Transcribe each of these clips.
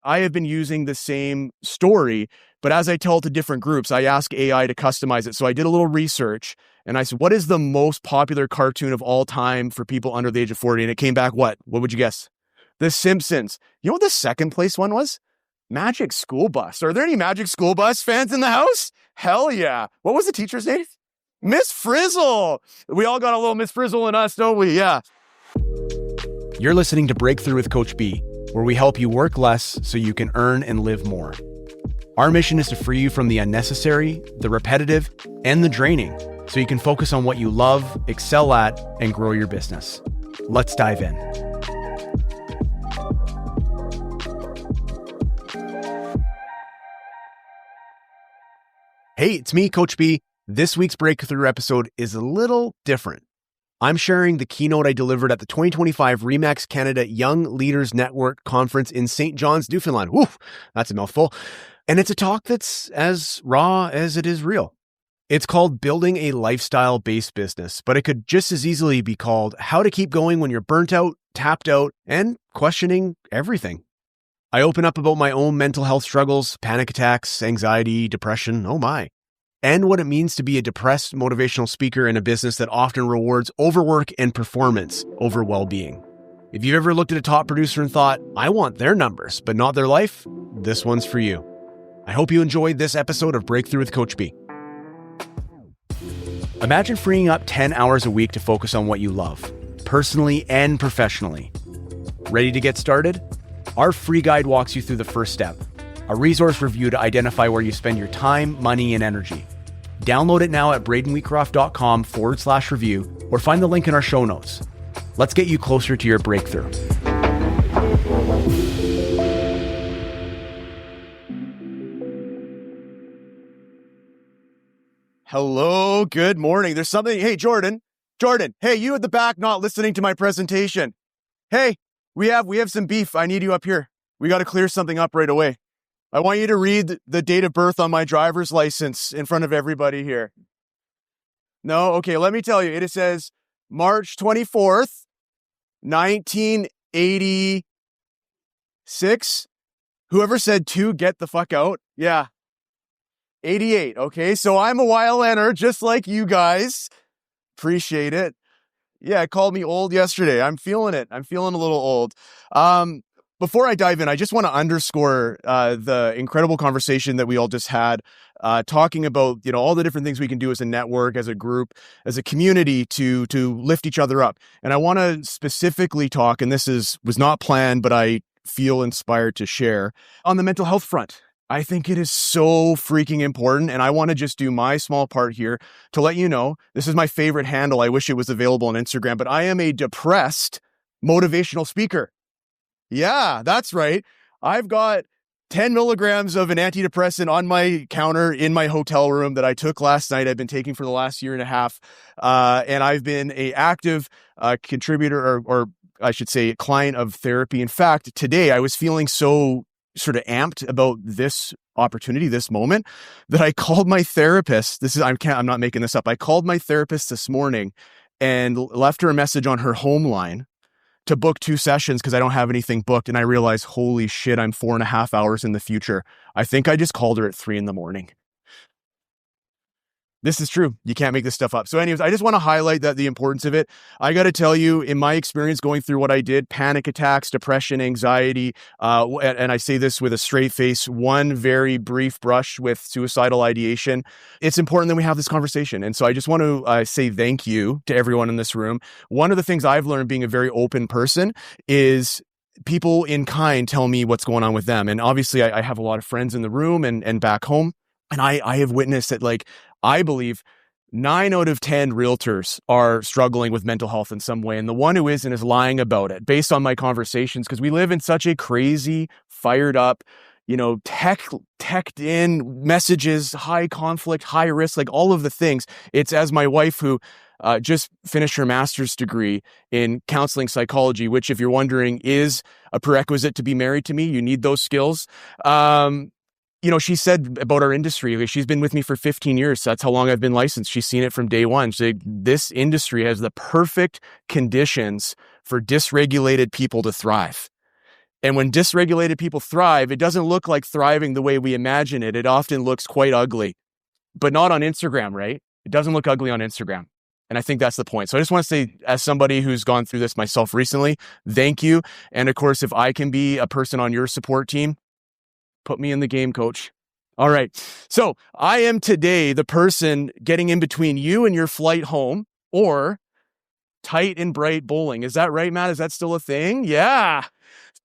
I have been using the same story, but as I tell it to different groups, I ask AI to customize it. So I did a little research and I said, what is the most popular cartoon of all time for people under the age of 40? And it came back, what? What would you guess? The Simpsons. You know what the second place one was? Magic School Bus. Are there any Magic School Bus fans in the house? Hell yeah. What was the teacher's name? Miss Frizzle. We all got a little Miss Frizzle in us, don't we? Yeah. You're listening to Breakthrough with Coach B, where we help you work less so you can earn and live more. Our mission is to free you from the unnecessary, the repetitive, and the draining, so you can focus on what you love, excel at, and grow your business. Let's dive in. Hey, it's me, Coach B. This week's Breakthrough episode is a little different. I'm sharing the keynote I delivered at the 2025 RE/MAX Canada Young Leaders Network Conference in St. John's, Newfoundland. Woo, that's a mouthful. And it's a talk that's as raw as it is real. It's called Building a Lifestyle-Based Business, but it could just as easily be called How to Keep Going When You're Burnt Out, Tapped Out, and Questioning Everything. I open up about my own mental health struggles, panic attacks, anxiety, depression, oh my, and what it means to be a depressed motivational speaker in a business that often rewards overwork and performance over well-being. If you've ever looked at a top producer and thought, I want their numbers, but not their life, this one's for you. I hope you enjoyed this episode of Breakthrough with Coach B. Imagine freeing up 10 hours a week to focus on what you love, personally and professionally. Ready to get started? Our free guide walks you through the first step, a resource review to identify where you spend your time, money, and energy. Download it now at bradenwheatcroft.com/review or find the link in our show notes. Let's get you closer to your breakthrough. Hello, good morning. There's something. Hey, Jordan, hey, you at the back not listening to my presentation. Hey, we have some beef. I need you up here. We got to clear something up right away. I want you to read the date of birth on my driver's license in front of everybody here. No? Okay, let me tell you. It says March 24th, 1986. Whoever said 2, get the fuck out. Yeah. 88. Okay, so I'm a YLNer just like you guys. Appreciate it. Yeah, it called me old yesterday. I'm feeling it. I'm feeling a little old. Before I dive in, I just want to underscore the incredible conversation that we all just had, talking about all the different things we can do as a network, as a group, as a community to lift each other up. And I want to specifically talk, and this was not planned, but I feel inspired to share on the mental health front. I think it is so freaking important, and I want to just do my small part here to let you know, this is my favorite handle. I wish it was available on Instagram, but I am a depressed motivational speaker. Yeah, that's right. I've got 10 milligrams of an antidepressant on my counter in my hotel room that I took last night. I've been taking for the last year and a half, and I've been an active contributor, or I should say client of therapy. In fact, today I was feeling so sort of amped about this opportunity, this moment, that I called my therapist. I'm not making this up. I called my therapist this morning and left her a message on her home line to book 2 sessions because I don't have anything booked. And I realized, holy shit, I'm 4.5 hours in the future. I think I just called her at 3 a.m. This is true. You can't make this stuff up. So anyways, I just want to highlight the importance of it. I got to tell you, in my experience going through what I did, panic attacks, depression, anxiety, and I say this with a straight face, one very brief brush with suicidal ideation, it's important that we have this conversation. And so I just want to say thank you to everyone in this room. One of the things I've learned being a very open person is people in kind tell me what's going on with them. And obviously I have a lot of friends in the room and back home. And I have witnessed that, I believe 9 out of 10 realtors are struggling with mental health in some way. And the one who isn't is lying about it based on my conversations, because we live in such a crazy, fired up, teched in messages, high conflict, high risk, all of the things. It's as my wife who just finished her master's degree in counseling psychology, which, if you're wondering, is a prerequisite to be married to me. You need those skills. She said about our industry, she's been with me for 15 years. So that's how long I've been licensed. She's seen it from day one. So this industry has the perfect conditions for dysregulated people to thrive. And when dysregulated people thrive, it doesn't look like thriving the way we imagine it. It often looks quite ugly, but not on Instagram, right? It doesn't look ugly on Instagram. And I think that's the point. So I just want to say, as somebody who's gone through this myself recently, thank you. And of course, if I can be a person on your support team, put me in the game, coach. All right. So I am today the person getting in between you and your flight home, or tight and bright bowling. Is that right, Matt? Is that still a thing? Yeah.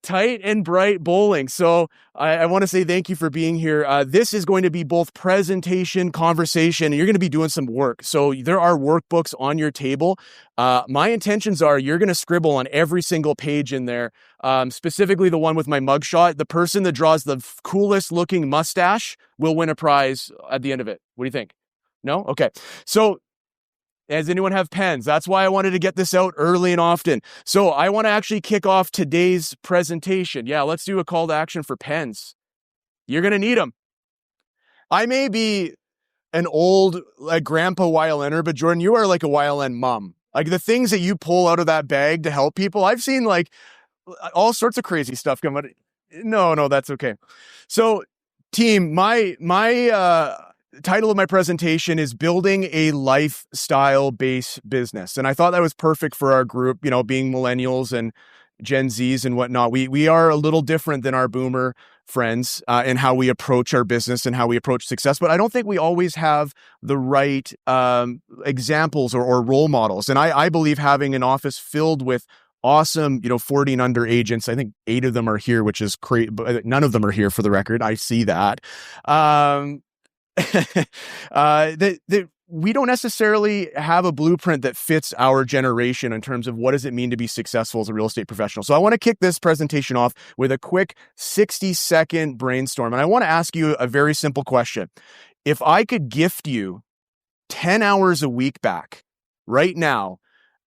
Tight and bright bowling. So I want to say thank you for being here. This is going to be both presentation, conversation, and you're going to be doing some work. So there are workbooks on your table. My intentions are you're going to scribble on every single page in there, specifically the one with my mugshot. The person that draws the coolest looking mustache will win a prize at the end of it. What do you think? No? Okay. So does anyone have pens? That's why I wanted to get this out early and often. So I want to actually kick off today's presentation. Yeah, let's do a call to action for pens. You're going to need them. I may be an old grandpa YLNer, but Jordan, you are like a YLN mom. Like the things that you pull out of that bag to help people. I've seen like all sorts of crazy stuff come out. No, that's okay. So team, my title of my presentation is Building a Lifestyle-Based Business. And I thought that was perfect for our group, you know, being millennials and Gen Zs and whatnot. We are a little different than our boomer friends in how we approach our business and how we approach success. But I don't think we always have the right examples or role models. And I believe having an office filled with awesome, 40 and under agents. I think 8 of them are here, which is great. But none of them are here for the record. I see that. That we don't necessarily have a blueprint that fits our generation in terms of what does it mean to be successful as a real estate professional. So I want to kick this presentation off with a quick 60-second brainstorm. And I want to ask you a very simple question. If I could gift you 10 hours a week back right now,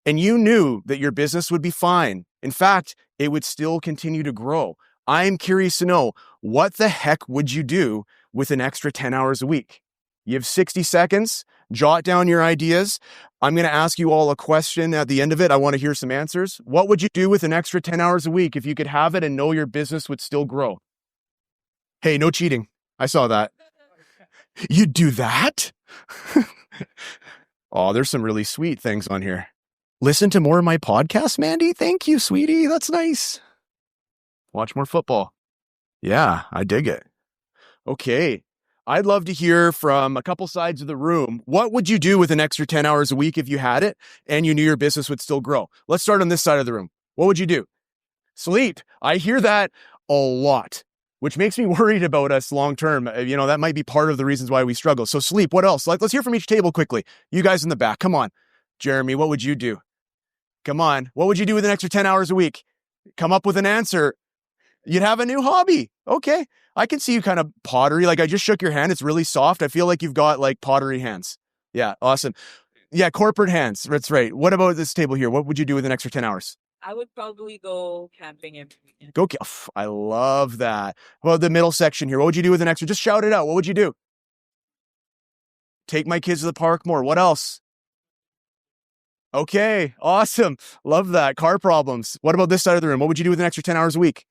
and you knew that your business would be fine, in fact, it would still continue to grow, I'm curious to know, what the heck would you do with an extra 10 hours a week? You have 60 seconds, jot down your ideas. I'm going to ask you all a question at the end of it. I want to hear some answers. What would you do with an extra 10 hours a week if you could have it and know your business would still grow? Hey, no cheating. I saw that. You'd do that? Oh, there's some really sweet things on here. Listen to more of my podcasts, Mandy. Thank you, sweetie. That's nice. Watch more football. Yeah, I dig it. Okay. I'd love to hear from a couple sides of the room. What would you do with an extra 10 hours a week if you had it and you knew your business would still grow? Let's start on this side of the room. What would you do? Sleep. I hear that a lot, which makes me worried about us long term. That might be part of the reasons why we struggle. So sleep. What else? Let's hear from each table quickly. You guys in the back. Come on. Jeremy, what would you do? Come on. What would you do with an extra 10 hours a week? Come up with an answer. You'd have a new hobby. Okay. I can see you kind of pottery. Like I just shook your hand. It's really soft. I feel like you've got like pottery hands. Yeah. Awesome. Yeah. Corporate hands. That's right. What about this table here? What would you do with an extra 10 hours? I would probably go camping every weekend. I love that. Well, the middle section here. What would you do with an extra? Just shout it out. What would you do? Take my kids to the park more. What else? Okay. Awesome. Love that. Car problems. What about this side of the room? What would you do with an extra 10 hours a week?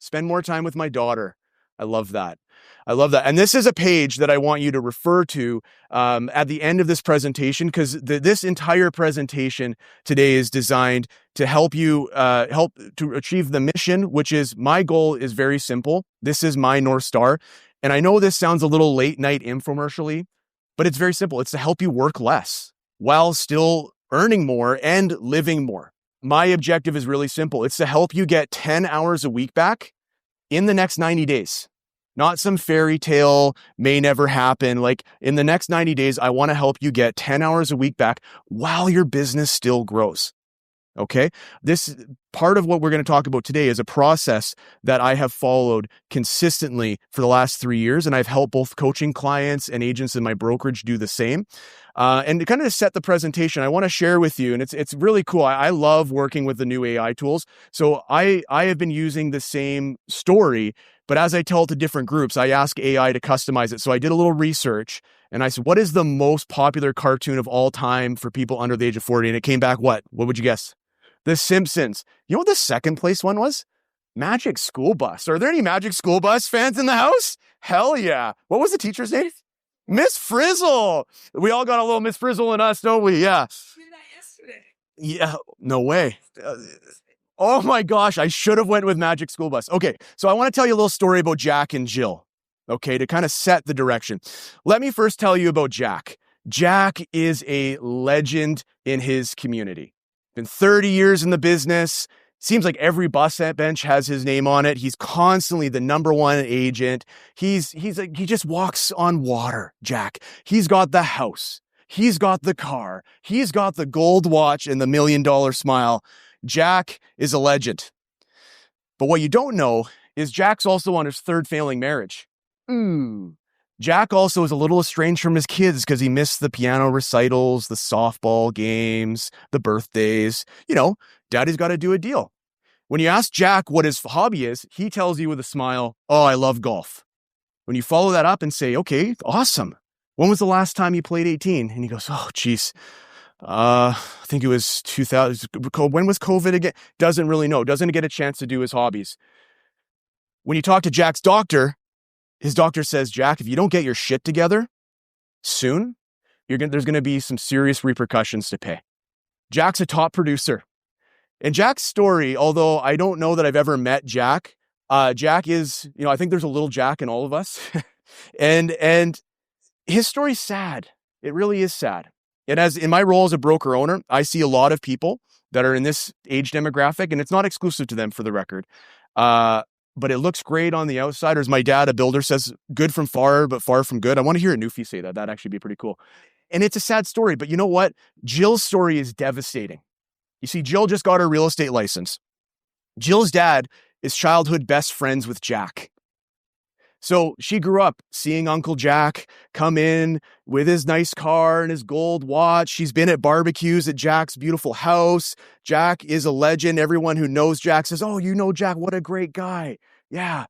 Spend more time with my daughter. I love that. And this is a page that I want you to refer to at the end of this presentation, because this entire presentation today is designed to help you help to achieve the mission, which is my goal is very simple. This is my North Star. And I know this sounds a little late night infomercial-y, but it's very simple. It's to help you work less while still earning more and living more. My objective is really simple. It's to help you get 10 hours a week back in the next 90 days. Not some fairy tale may never happen. Like in the next 90 days, I want to help you get 10 hours a week back while your business still grows. Okay. This part of what we're going to talk about today is a process that I have followed consistently for the last 3 years. And I've helped both coaching clients and agents in my brokerage do the same. And to kind of to set the presentation, I want to share with you, and it's really cool. I love working with the new AI tools. So I have been using the same story, but as I tell it to different groups, I ask AI to customize it. So I did a little research and I said, what is the most popular cartoon of all time for people under the age of 40? And it came back what? What would you guess? The Simpsons. You know what the second place one was? Magic School Bus. Are there any Magic School Bus fans in the house? Hell yeah. What was the teacher's name? Miss Frizzle. We all got a little Miss Frizzle in us, don't we? Yeah. Did that yesterday. Yeah, no way. Oh my gosh, I should have went with Magic School Bus. Okay, so I want to tell you a little story about Jack and Jill, okay, to kind of set the direction. Let me first tell you about Jack. Jack is a legend in his community. Been 30 years in the business. Seems like every bus bench has his name on it. He's constantly the number one agent. He just walks on water, Jack. He's got the house. He's got the car. He's got the gold watch and the $1 million smile. Jack is a legend. But what you don't know is Jack's also on his third failing marriage. Jack also is a little estranged from his kids because he missed the piano recitals, the softball games, the birthdays. You know, daddy's got to do a deal. When you ask Jack what his hobby is, he tells you with a smile, oh, I love golf. When you follow that up and say, okay, awesome. When was the last time you played 18? And he goes, oh, geez. I think it was 2000. When was COVID again? Doesn't really know. Doesn't get a chance to do his hobbies. When you talk to Jack's doctor, his doctor says, Jack, if you don't get your shit together soon, there's going to be some serious repercussions to pay. Jack's a top producer. And Jack's story, although I don't know that I've ever met Jack, Jack is, I think there's a little Jack in all of us. and his story's sad. It really is sad. And as in my role as a broker owner, I see a lot of people that are in this age demographic, and it's not exclusive to them for the record. But it looks great on the outside. Or as my dad, a builder, says, good from far, but far from good. I want to hear a Newfie say that. That'd actually be pretty cool. And it's a sad story, but you know what? Jill's story is devastating. You see, Jill just got her real estate license. Jill's dad is childhood best friends with Jack. So she grew up seeing Uncle Jack come in with his nice car and his gold watch. She's been at barbecues at Jack's beautiful house. Jack is a legend. Everyone who knows Jack says, oh, you know Jack, what a great guy. Yeah.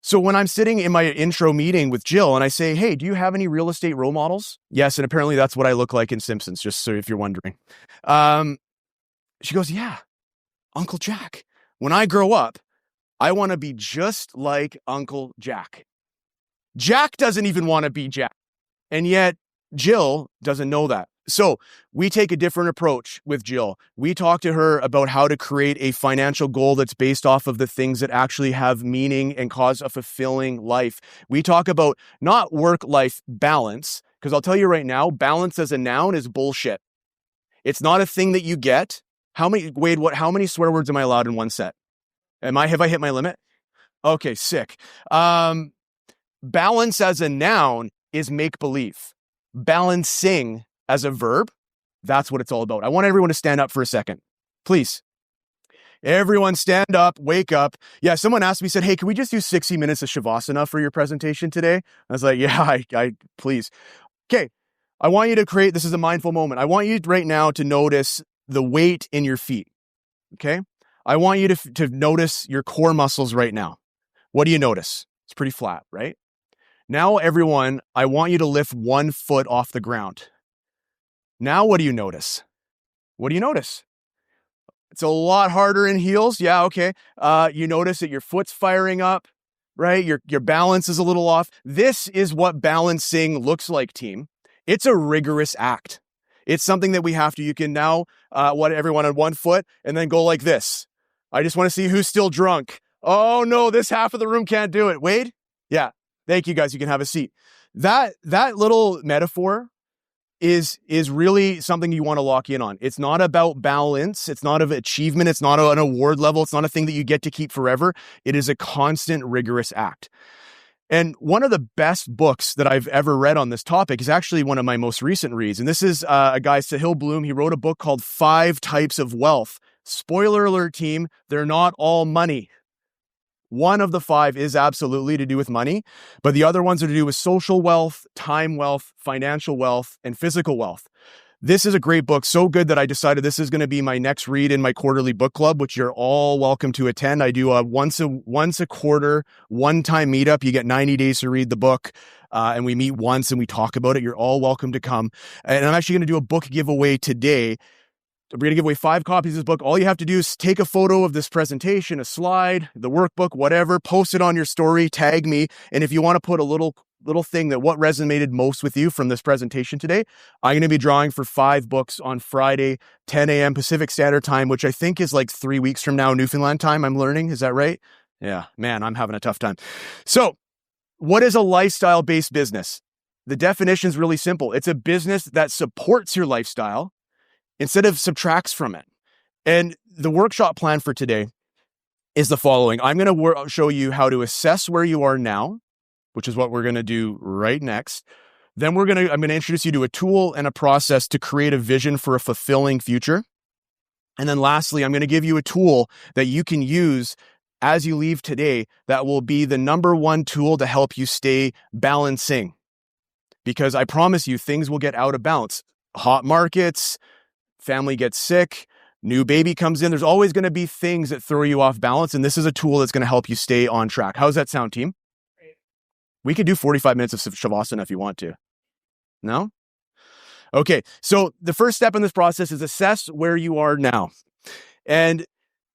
So when I'm sitting in my intro meeting with Jill and I say, hey, do you have any real estate role models? Yes, and apparently that's what I look like in Simpsons, just so if you're wondering. She goes, yeah, Uncle Jack. When I grow up, I want to be just like Uncle Jack. Jack doesn't even want to be Jack. And yet Jill doesn't know that. So we take a different approach with Jill. We talk to her about how to create a financial goal that's based off of the things that actually have meaning and cause a fulfilling life. We talk about not work-life balance, because I'll tell you right now, balance as a noun is bullshit. It's not a thing that you get. How many swear words am I allowed in one set? Have I hit my limit? Okay, sick. Balance as a noun is make-believe. Balancing as a verb, that's what it's all about. I want everyone to stand up for a second. Please. Everyone stand up, wake up. Yeah, someone asked me, said, hey, can we just do 60 minutes of Shavasana for your presentation today? I was like, yeah, I please. Okay, I want you to create, this is a mindful moment. I want you right now to notice the weight in your feet, okay? I want you to notice your core muscles right now. What do you notice? It's pretty flat, right? Now, everyone, I want you to lift one foot off the ground. Now, what do you notice? What do you notice? It's a lot harder in heels. Yeah, okay. You notice that your foot's firing up, right? Your balance is a little off. This is what balancing looks like, team. It's a rigorous act. It's something that we have to, you can now, everyone on one foot and then go like this. I just want to see who's still drunk. Oh no, this half of the room can't do it. Wade? Yeah. Thank you guys. You can have a seat. That little metaphor is really something you want to lock in on. It's not about balance. It's not of achievement. It's not an award level. It's not a thing that you get to keep forever. It is a constant, rigorous act. And one of the best books that I've ever read on this topic is actually one of my most recent reads. And this is a guy, Sahil Bloom. He wrote a book called 5 Types of Wealth. Spoiler alert, team, they're not all money. One of the 5 is absolutely to do with money, but the other ones are to do with social wealth, time wealth, financial wealth, and physical wealth. This is a great book, so good that I decided this is going to be my next read in my quarterly book club, which you're all welcome to attend. I do a once a quarter, one-time meetup. You get 90 days to read the book, and we meet once and we talk about it. You're all welcome to come. And I'm actually going to do a book giveaway today we're going to give away 5 copies of this book. All you have to do is take a photo of this presentation, a slide, the workbook, whatever, post it on your story, tag me. And if you want to put a little thing that what resonated most with you from this presentation today, I'm going to be drawing for 5 books on Friday, 10 a.m. Pacific Standard Time, which I think is like 3 weeks from now, Newfoundland time, I'm learning. Is that right? Yeah, man, I'm having a tough time. So what is a lifestyle-based business? The definition is really simple. It's a business that supports your lifestyle instead of subtracts from it. And the workshop plan for today is the following. I'm going to show you how to assess where you are now, which is what we're going to do right next. Then I'm going to introduce you to a tool and a process to create a vision for a fulfilling future. And then lastly, I'm going to give you a tool that you can use as you leave today that will be the number one tool to help you stay balancing. Because I promise you, things will get out of balance. Hot markets, family gets sick, new baby comes in. There's always going to be things that throw you off balance. And this is a tool that's going to help you stay on track. How's that sound, team? Great. We could do 45 minutes of Shavasana if you want to. No? Okay. So the first step in this process is assess where you are now. And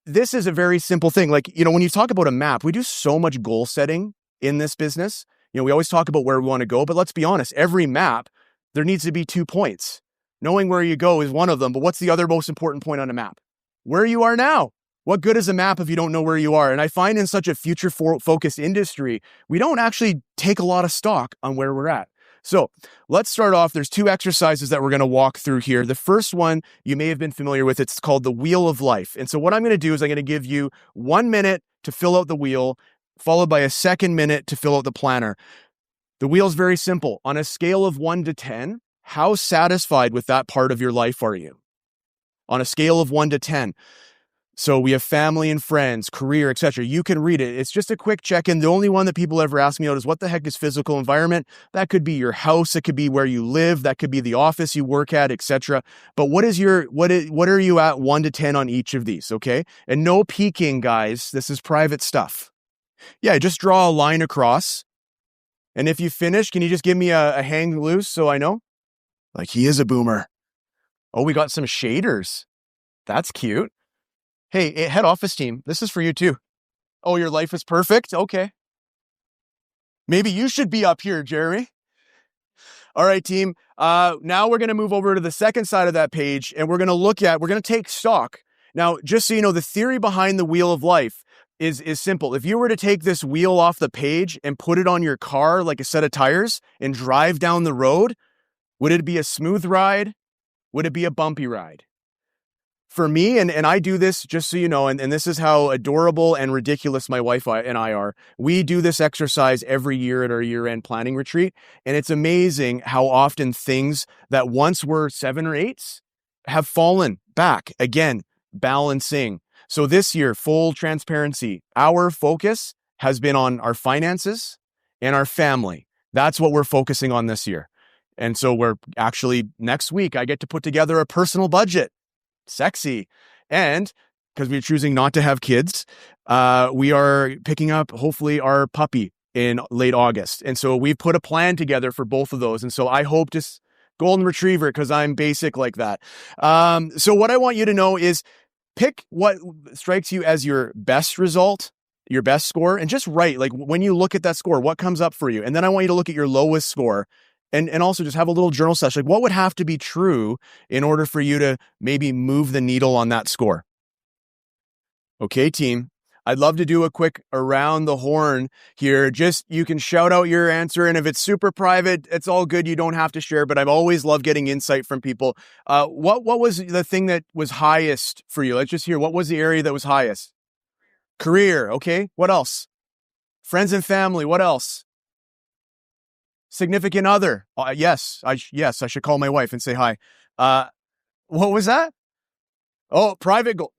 this is a very simple thing. Like, when you talk about a map, we do so much goal setting in this business. We always talk about where we want to go, but let's be honest, every map, there needs to be 2 points. Knowing where you go is one of them, but what's the other most important point on a map? Where you are now. What good is a map if you don't know where you are? And I find in such a future-focused industry, we don't actually take a lot of stock on where we're at. So let's start off. There's 2 exercises that we're going to walk through here. The first one you may have been familiar with. It's called the Wheel of Life. And so what I'm going to do is I'm going to give you 1 minute to fill out the wheel, followed by a second minute to fill out the planner. The wheel is very simple. On a scale of 1 to 10, how satisfied with that part of your life are you? On a scale of 1 to 10. So we have family and friends, career, etc. You can read it. It's just a quick check-in. The only one that people ever ask me out is what the heck is physical environment? That could be your house. It could be where you live. That could be the office you work at, etc. But what are you at 1 to 10 on each of these? Okay. And no peeking, guys. This is private stuff. Yeah. Just draw a line across. And if you finish, can you just give me a hang loose so I know? Like he is a boomer. Oh, we got some shaders. That's cute. Hey, head office team, this is for you too. Oh, your life is perfect? Okay. Maybe you should be up here, Jeremy. All right, team. Now we're going to move over to the second side of that page and we're going to take stock. Now, just so you know, the theory behind the Wheel of Life is simple. If you were to take this wheel off the page and put it on your car like a set of tires and drive down the road, would it be a smooth ride? Would it be a bumpy ride? For me, and I do this just so you know, and this is how adorable and ridiculous my wife and I are. We do this exercise every year at our year-end planning retreat. And it's amazing how often things that once were 7 or 8s have fallen back. Again, balancing. So this year, full transparency, our focus has been on our finances and our family. That's what we're focusing on this year. And so we're actually, next week, I get to put together a personal budget. Sexy. And because we're choosing not to have kids, we are picking up, hopefully, our puppy in late August. And so we've put a plan together for both of those. And so I hope to golden retriever because I'm basic like that. So what I want you to know is pick what strikes you as your best result, your best score, and just write, like when you look at that score, what comes up for you? And then I want you to look at your lowest score and also just have a little journal session. Like what would have to be true in order for you to maybe move the needle on that score? Okay, team. I'd love to do a quick around the horn here. Just, you can shout out your answer. And if it's super private, it's all good. You don't have to share, but I've always loved getting insight from people. What was the thing that was highest for you? Let's just hear, what was the area that was highest? Career. Okay. What else? Friends and family. What else? Significant other. Yes, I should call my wife and say hi. What was that? Oh, private goal.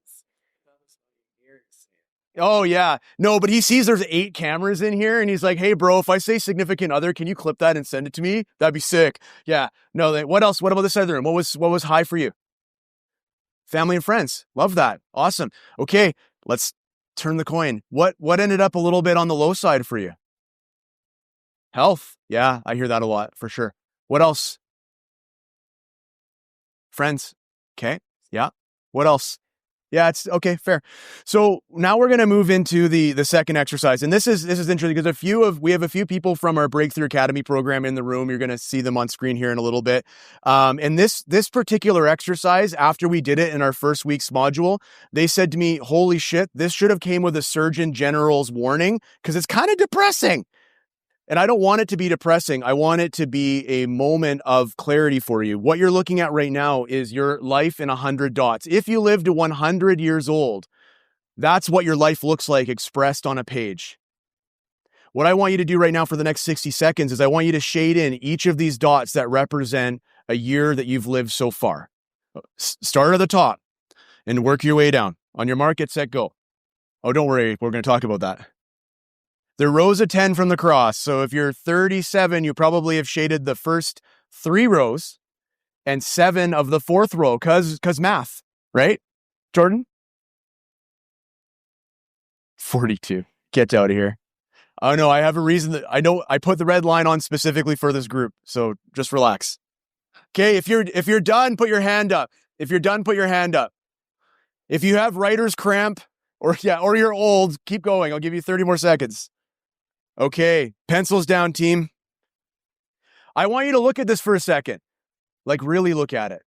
Oh, yeah. No, but he sees there's 8 cameras in here and he's like, hey, bro, if I say significant other, can you clip that and send it to me? That'd be sick. Yeah. No, what else? What about this other room? What was high for you? Family and friends. Love that. Awesome. Okay. Let's turn the coin. What ended up a little bit on the low side for you? Health. Yeah, I hear that a lot for sure. What else? Friends. Okay. Yeah. What else? Yeah, it's okay, fair. So now we're going to move into the second exercise. And this is interesting because we have a few people from our Breakthrough Academy program in the room. You're going to see them on screen here in a little bit. And this particular exercise, after we did it in our first week's module, they said to me, holy shit, this should have came with a Surgeon General's warning because it's kind of depressing. And I don't want it to be depressing. I want it to be a moment of clarity for you. What you're looking at right now is your life in 100 dots. If you live to 100 years old, that's what your life looks like expressed on a page. What I want you to do right now for the next 60 seconds is I want you to shade in each of these dots that represent a year that you've lived so far. Start at the top and work your way down. On your mark, get set, go. Oh, don't worry. We're going to talk about that. They're rows of 10 from the cross. So if you're 37, you probably have shaded the first 3 rows and 7 of the 4th row because math, right? Jordan? 42. Get out of here. Oh no, I have a reason that I know I put the red line on specifically for this group. So just relax. Okay, if you're done, put your hand up. If you're done, put your hand up. If you have writer's cramp or you're old, keep going. I'll give you 30 more seconds. Okay, pencils down, team. I want you to look at this for a second. Like really look at it.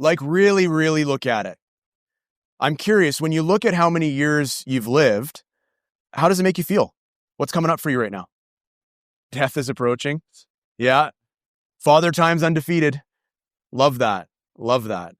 Like really, really look at it. I'm curious, when you look at how many years you've lived, how does it make you feel? What's coming up for you right now? Death is approaching. Yeah. Father time's undefeated. Love that. Love that.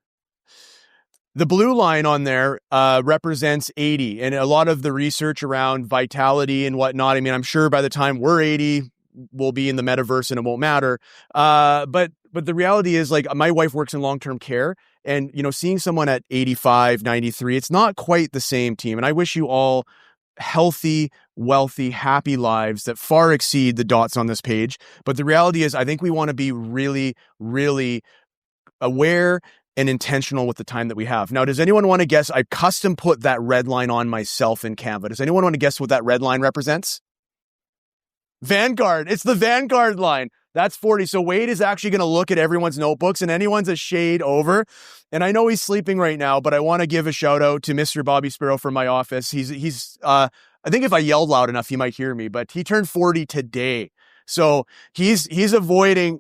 The blue line on there represents 80, and a lot of the research around vitality and whatnot. I mean, I'm sure by the time we're 80, we'll be in the metaverse and it won't matter. But the reality is, like, my wife works in long-term care, and seeing someone at 85, 93, it's not quite the same, team. And I wish you all healthy, wealthy, happy lives that far exceed the dots on this page. But the reality is, I think we want to be really, really aware and intentional with the time that we have. Now, does anyone want to guess? I custom put that red line on myself in Canva. Does anyone want to guess what that red line represents? Vanguard. It's the Vanguard line. That's 40. So Wade is actually going to look at everyone's notebooks, and anyone's a shade over. And I know he's sleeping right now, but I want to give a shout out to Mr. Bobby Sparrow from my office. He's I think if I yelled loud enough, he might hear me, but he turned 40 today. So he's avoiding.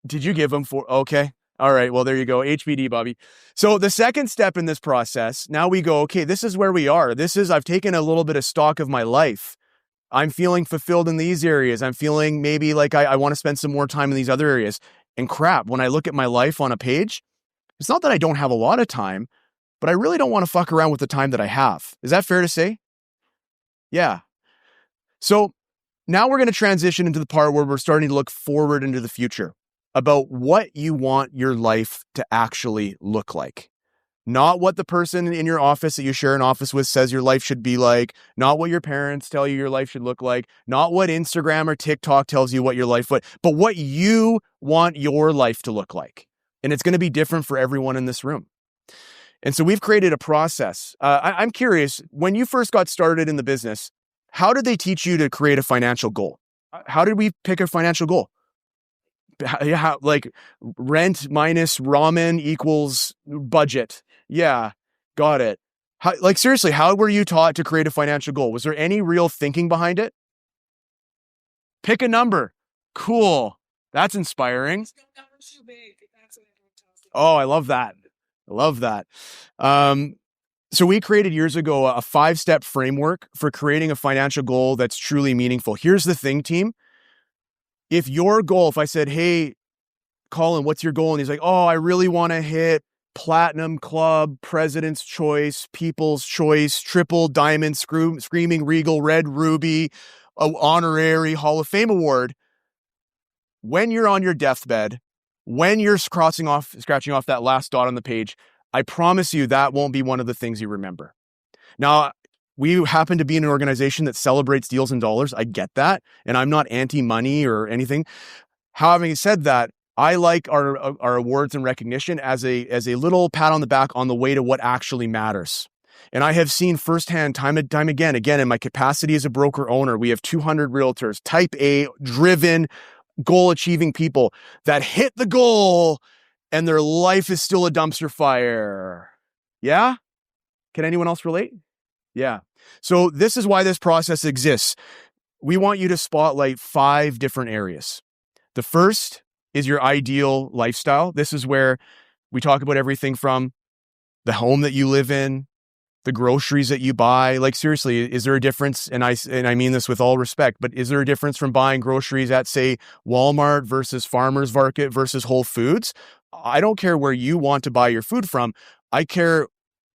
Did you give him 4? Okay. All right. Well, there you go. HBD, Bobby. So the second step in this process, now we go, okay, this is where we are. I've taken a little bit of stock of my life. I'm feeling fulfilled in these areas. I'm feeling maybe like I want to spend some more time in these other areas. And crap, when I look at my life on a page, it's not that I don't have a lot of time, but I really don't want to fuck around with the time that I have. Is that fair to say? Yeah. So now we're going to transition into the part where we're starting to look forward into the future about what you want your life to actually look like. Not what the person in your office that you share an office with says your life should be like, not what your parents tell you your life should look like, not what Instagram or TikTok tells you what your life would, but what you want your life to look like. And it's going to be different for everyone in this room. And so we've created a process. I'm curious, when you first got started in the business, how did they teach you to create a financial goal? How did we pick a financial goal? Yeah, like rent minus ramen equals budget. Yeah, got it. Seriously, how were you taught to create a financial goal? Was there any real thinking behind it? Pick a number. Cool. That's inspiring. Oh, I love that. I love that. So we created years ago a 5-step framework for creating a financial goal that's truly meaningful. Here's the thing, team. If I said, hey, Colin, what's your goal? And he's like, oh, I really want to hit Platinum Club, President's Choice, People's Choice, Triple Diamond, Screaming Regal, Red Ruby, Honorary Hall of Fame Award. When you're on your deathbed, when you're scratching off that last dot on the page, I promise you that won't be one of the things you remember. Now, we happen to be in an organization that celebrates deals in dollars. I get that. And I'm not anti-money or anything. Having said that, I like our awards and recognition as a little pat on the back on the way to what actually matters. And I have seen firsthand time and time again, in my capacity as a broker owner, we have 200 realtors, type A, driven, goal achieving people that hit the goal and their life is still a dumpster fire. Yeah? Can anyone else relate? Yeah. So this is why this process exists. We want you to spotlight 5 different areas. The first is your ideal lifestyle. This is where we talk about everything from the home that you live in, the groceries that you buy. Like, seriously, is there a difference? And I mean this with all respect, but is there a difference from buying groceries at, say, Walmart versus Farmers Market versus Whole Foods? I don't care where you want to buy your food from. I care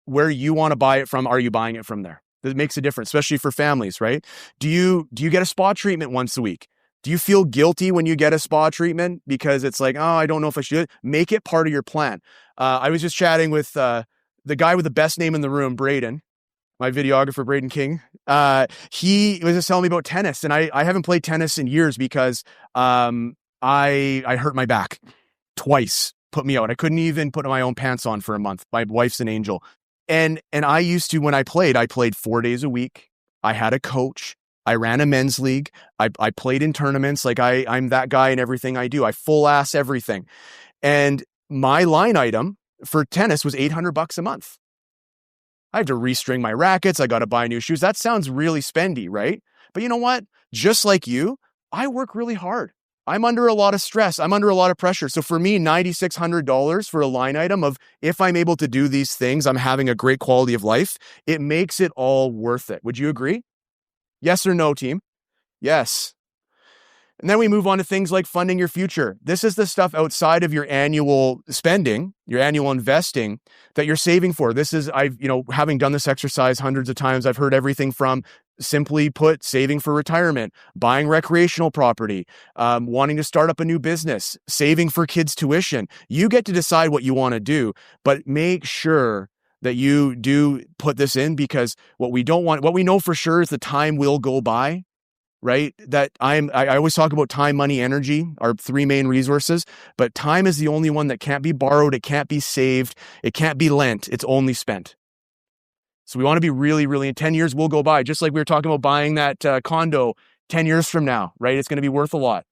where you want to buy it from. Are you buying it from there? That makes a difference, especially for families, right? Do you get a spa treatment once a week? Do you feel guilty when you get a spa treatment because it's like, oh, I don't know if I should? Make it part of your plan. I was just chatting with the guy with the best name in the room, Braden, my videographer, Braden King. He was just telling me about tennis, and I haven't played tennis in years because I hurt my back twice, put me out. I couldn't even put my own pants on for a month. My wife's an angel. And I used to, when I played 4 days a week. I had a coach. I ran a men's league. I played in tournaments. Like I'm that guy in everything I do. I full ass everything. And my line item for tennis was $800 a month. I have to restring my rackets. I got to buy new shoes. That sounds really spendy, right? But you know what? Just like you, I work really hard. I'm under a lot of stress. I'm under a lot of pressure. So for me, $9,600 for a line item of, if I'm able to do these things, I'm having a great quality of life. It makes it all worth it. Would you agree? Yes or no, team? Yes. And then we move on to things like funding your future. This is the stuff outside of your annual spending, your annual investing that you're saving for. This is, having done this exercise hundreds of times, I've heard everything from, simply put, saving for retirement, buying recreational property, wanting to start up a new business, saving for kids' tuition. You get to decide what you want to do, but make sure that you do put this in, because what we know for sure is the time will go by. Right? I always talk about time, money, energy, our 3 main resources, but time is the only one that can't be borrowed. It can't be saved. It can't be lent. It's only spent. So we want to be really, really, 10 years will go by. Just like we were talking about buying that condo 10 years from now, right? It's going to be worth a lot.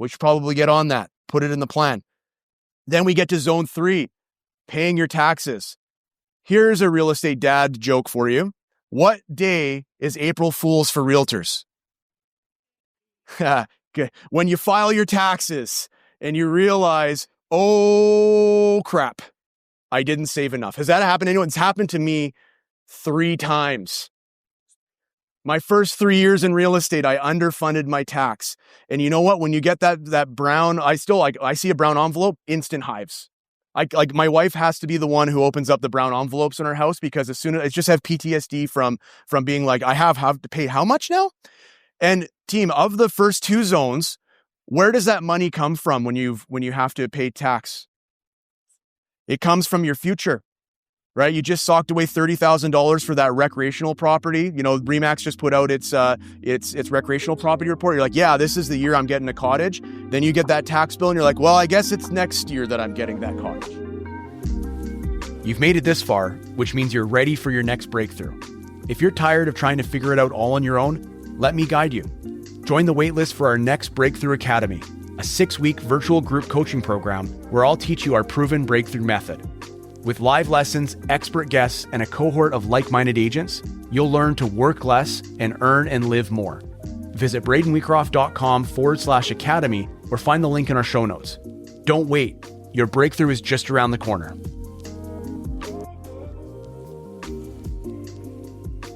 We should probably get on that. Put it in the plan. Then we get to zone 3, paying your taxes. Here's a real estate dad joke for you. What day is April Fool's for realtors? When you file your taxes and you realize, oh crap, I didn't save enough. Has that happened to anyone? It's happened to me 3 times. My first 3 years in real estate, I underfunded my tax. And you know what? When you get that brown, I see a brown envelope, instant hives. Like my wife has to be the one who opens up the brown envelopes in our house, because as soon as I just have PTSD from being like, I have to pay how much now? And team, of the first 2 zones, where does that money come from when you have to pay tax? It comes from your future, right? You just socked away $30,000 for that recreational property. RE/MAX just put out its recreational property report. You're like, yeah, this is the year I'm getting a cottage. Then you get that tax bill and you're like, well, I guess it's next year that I'm getting that cottage. You've made it this far, which means you're ready for your next breakthrough. If you're tired of trying to figure it out all on your own, let me guide you. Join the waitlist for our next Breakthrough Academy, a 6-week virtual group coaching program where I'll teach you our proven breakthrough method. With live lessons, expert guests, and a cohort of like-minded agents, you'll learn to work less and earn and live more. Visit bradenweecroft.com/academy or find the link in our show notes. Don't wait. Your breakthrough is just around the corner.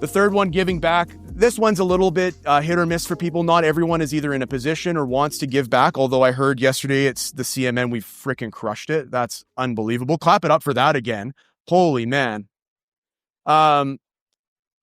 The third one, giving back. This one's a little bit hit or miss for people. Not everyone is either in a position or wants to give back. Although I heard yesterday it's the CMN, we freaking crushed it. That's unbelievable. Clap it up for that again. Holy man. And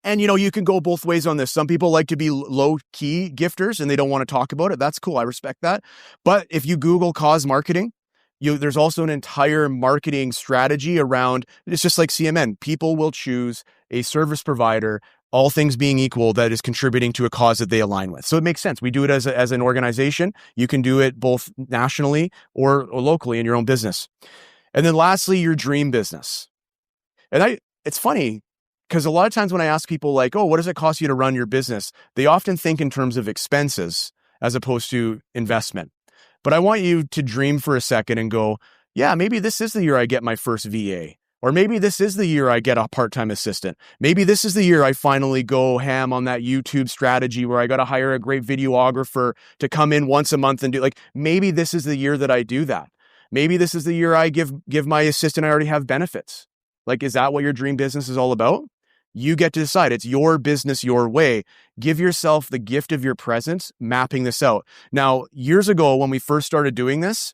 you can go both ways on this. Some people like to be low-key gifters and they don't want to talk about it. That's cool. I respect that. But if you Google cause marketing, there's also an entire marketing strategy around, it's just like CMN. People will choose a service provider, all things being equal, that is contributing to a cause that they align with. So it makes sense. We do it as an organization. You can do it both nationally or locally in your own business. And then lastly, your dream business. And it's funny because a lot of times when I ask people like, oh, what does it cost you to run your business? They often think in terms of expenses as opposed to investment. But I want you to dream for a second and go, yeah, maybe this is the year I get my first VA. Or maybe this is the year I get a part-time assistant. Maybe this is the year I finally go ham on that YouTube strategy where I got to hire a great videographer to come in once a month and do, like, maybe this is the year that I do that. Maybe this is the year I give my assistant, I already have benefits. Like, is that what your dream business is all about? You get to decide. It's your business, your way. Give yourself the gift of your presence, mapping this out. Now, years ago, when we first started doing this,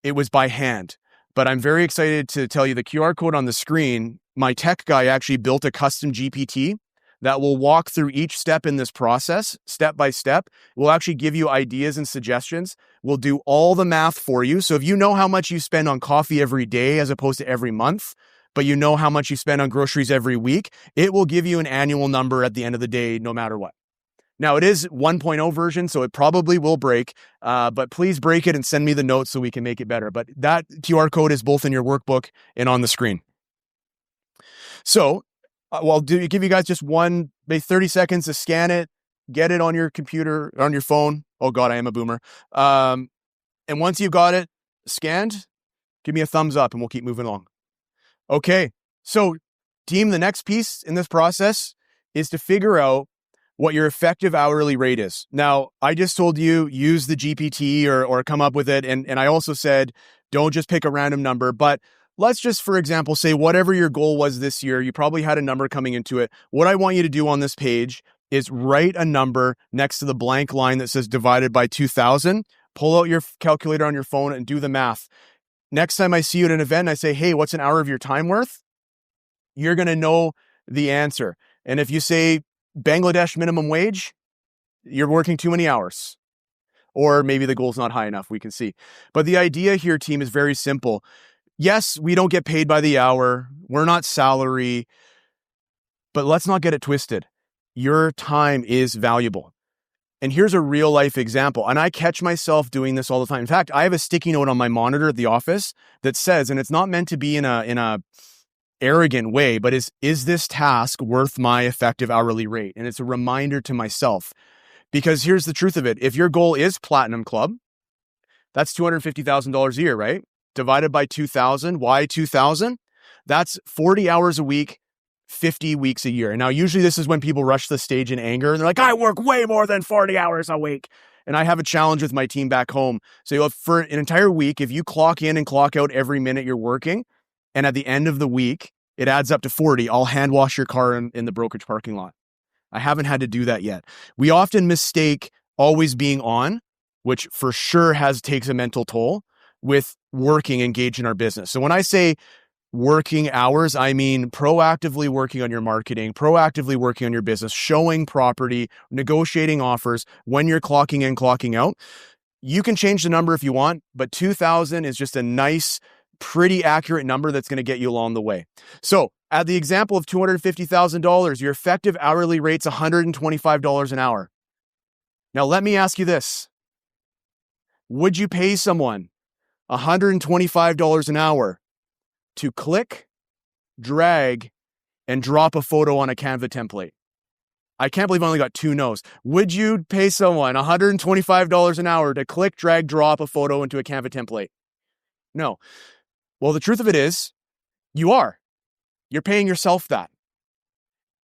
it was by hand. But I'm very excited to tell you the QR code on the screen. My tech guy actually built a custom GPT that will walk through each step in this process, step by step. We'll actually give you ideas and suggestions. We'll do all the math for you. So if you know how much you spend on coffee every day as opposed to every month, but you know how much you spend on groceries every week, it will give you an annual number at the end of the day, no matter what. Now, it is 1.0 version, so it probably will break, but please break it and send me the notes so we can make it better. But that QR code is both in your workbook and on the screen. So I'll give you guys just maybe 30 seconds to scan it, get it on your computer, on your phone. Oh God, I am a boomer. And once you've got it scanned, give me a thumbs up and we'll keep moving along. Okay, so team, the next piece in this process is to figure out what your effective hourly rate is. Now, I just told you, use the GPT or come up with it. And I also said, don't just pick a random number, but let's just, for example, say whatever your goal was this year, you probably had a number coming into it. What I want you to do on this page is write a number next to the blank line that says divided by 2,000. Pull out your calculator on your phone and do the math. Next time I see you at an event, I say, hey, what's an hour of your time worth? You're going to know the answer. And if you say Bangladesh minimum wage, you're working too many hours. Or maybe the goal's not high enough, we can see. But the idea here, team, is very simple. Yes, we don't get paid by the hour. We're not salary. But let's not get it twisted. Your time is valuable. And here's a real life example. And I catch myself doing this all the time. In fact, I have a sticky note on my monitor at the office that says, and it's not meant to be in a arrogant way, but is this task worth my effective hourly rate? And it's a reminder to myself, because here's the truth of it. If your goal is Platinum Club, that's $250,000 a year, right? Divided by 2,000. Why 2,000? That's 40 hours a week, 50 weeks a year. And now usually this is when people rush the stage in anger and they're like, I work way more than 40 hours a week. And I have a challenge with my team back home. So for an entire week, if you clock in and clock out every minute you're working, and at the end of the week, it adds up to 40, I'll hand wash your car in the brokerage parking lot. I haven't had to do that yet. We often mistake always being on, which for sure takes a mental toll, with working engaged in our business. So when I say working hours, I mean proactively working on your marketing, proactively working on your business, showing property, negotiating offers when you're clocking in, clocking out. You can change the number if you want, but 2,000 is just a nice, pretty accurate number that's going to get you along the way. So at the example of $250,000, your effective hourly rate's $125 an hour. Now, let me ask you this. Would you pay someone $125 an hour to click, drag, and drop a photo on a Canva template? I can't believe I only got 2 no's. Would you pay someone $125 an hour to click, drag, drop a photo into a Canva template? No. Well, the truth of it is, you are. You're paying yourself that.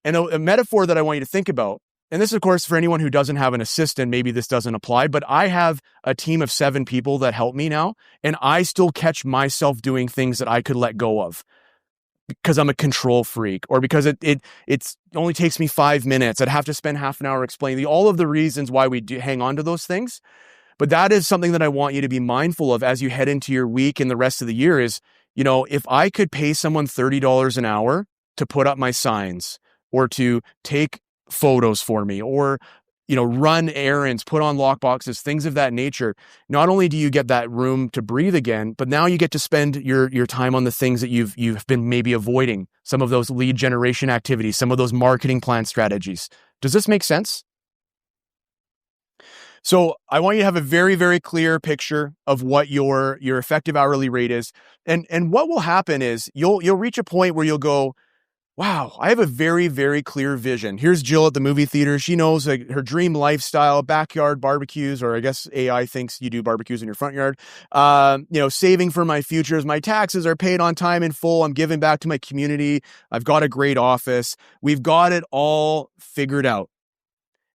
And a metaphor that I want you to think about, and this, of course, for anyone who doesn't have an assistant, maybe this doesn't apply, but I have a team of 7 people that help me now, and I still catch myself doing things that I could let go of because I'm a control freak, or because it only takes me 5 minutes. I'd have to spend half an hour explaining all of the reasons why we do hang on to those things. But that is something that I want you to be mindful of as you head into your week and the rest of the year is, if I could pay someone $30 an hour to put up my signs or to take photos for me or, run errands, put on lock boxes, things of that nature, not only do you get that room to breathe again, but now you get to spend your time on the things that you've been maybe avoiding, some of those lead generation activities, some of those marketing plan strategies. Does this make sense? So I want you to have a very, very clear picture of what your effective hourly rate is. And what will happen is you'll reach a point where you'll go, wow, I have a very, very clear vision. Here's Jill at the movie theater. She knows like her dream lifestyle, backyard barbecues, or I guess AI thinks you do barbecues in your front yard. Saving for my futures. My taxes are paid on time in full. I'm giving back to my community. I've got a great office. We've got it all figured out.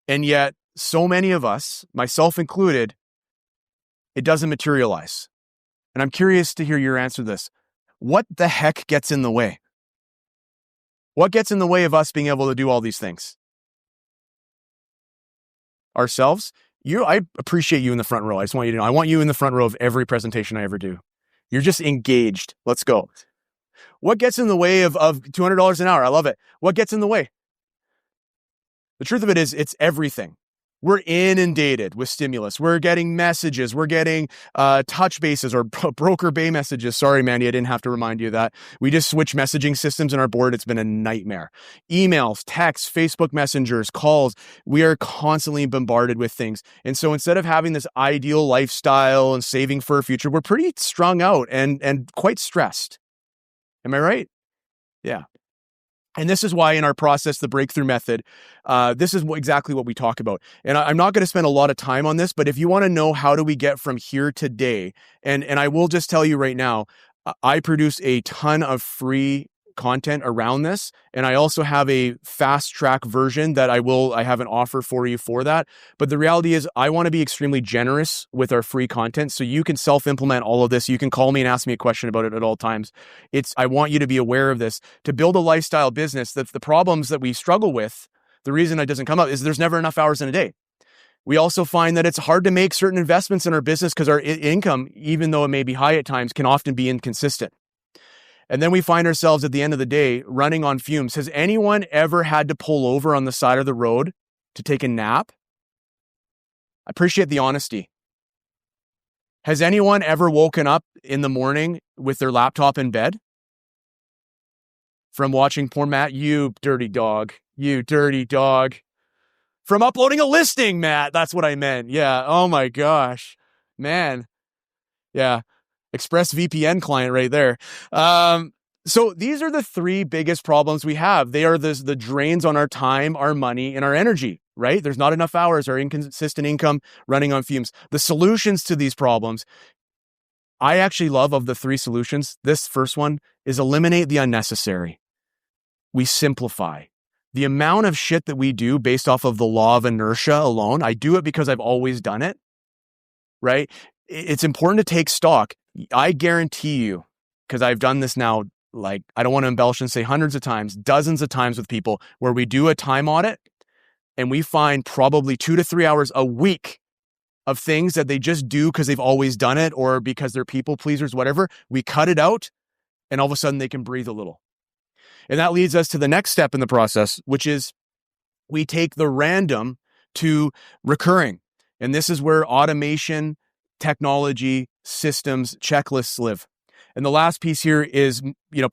And yet, so many of us, myself included, it doesn't materialize. And I'm curious to hear your answer to this. What the heck gets in the way? What gets in the way of us being able to do all these things? Ourselves? I appreciate you in the front row. I just want you to know, I want you in the front row of every presentation I ever do. You're just engaged. Let's go. What gets in the way of $200 an hour? I love it. What gets in the way? The truth of it is, it's everything. We're inundated with stimulus. We're getting messages. We're getting touch bases or broker bay messages. Sorry, Mandy, I didn't have to remind you of that. We just switched messaging systems in our board. It's been a nightmare. Emails, texts, Facebook messengers, calls. We are constantly bombarded with things. And so instead of having this ideal lifestyle and saving for a future, we're pretty strung out and quite stressed. Am I right? Yeah. And this is why in our process, the breakthrough method, this is exactly what we talk about. And I'm not going to spend a lot of time on this, but if you want to know how do we get from here today, and I will just tell you right now, I produce a ton of free content around this. And I also have a fast track version that I have an offer for you for that. But the reality is I want to be extremely generous with our free content. So you can self-implement all of this. You can call me and ask me a question about it at all times. I want you to be aware of this. To build a lifestyle business, that's the problems that we struggle with. The reason it doesn't come up is there's never enough hours in a day. We also find that it's hard to make certain investments in our business because our income, even though it may be high at times, can often be inconsistent. And then we find ourselves at the end of the day running on fumes. Has anyone ever had to pull over on the side of the road to take a nap? I appreciate the honesty. Has anyone ever woken up in the morning with their laptop in bed from watching porn? Matt, you dirty dog. You dirty dog. From uploading a listing, Matt. That's what I meant. Yeah. Oh my gosh. Man. Yeah. ExpressVPN client right there. So these are the three biggest problems we have. They are the drains on our time, our money, and our energy, right? There's not enough hours, our inconsistent income running on fumes. The solutions to these problems, I actually love of the three solutions. This first one is eliminate the unnecessary. We simplify. The amount of shit that we do based off of the law of inertia alone, I do it because I've always done it, right? It's important to take stock. I guarantee you, because I've done this now, like, I don't want to embellish and say hundreds of times, dozens of times with people where we do a time audit and we find probably 2 to 3 hours a week of things that they just do because they've always done it or because they're people pleasers, whatever. We cut it out and all of a sudden they can breathe a little. And that leads us to the next step in the process, which is we take the random to recurring. And this is where automation, technology, systems, checklists live. And the last piece here is,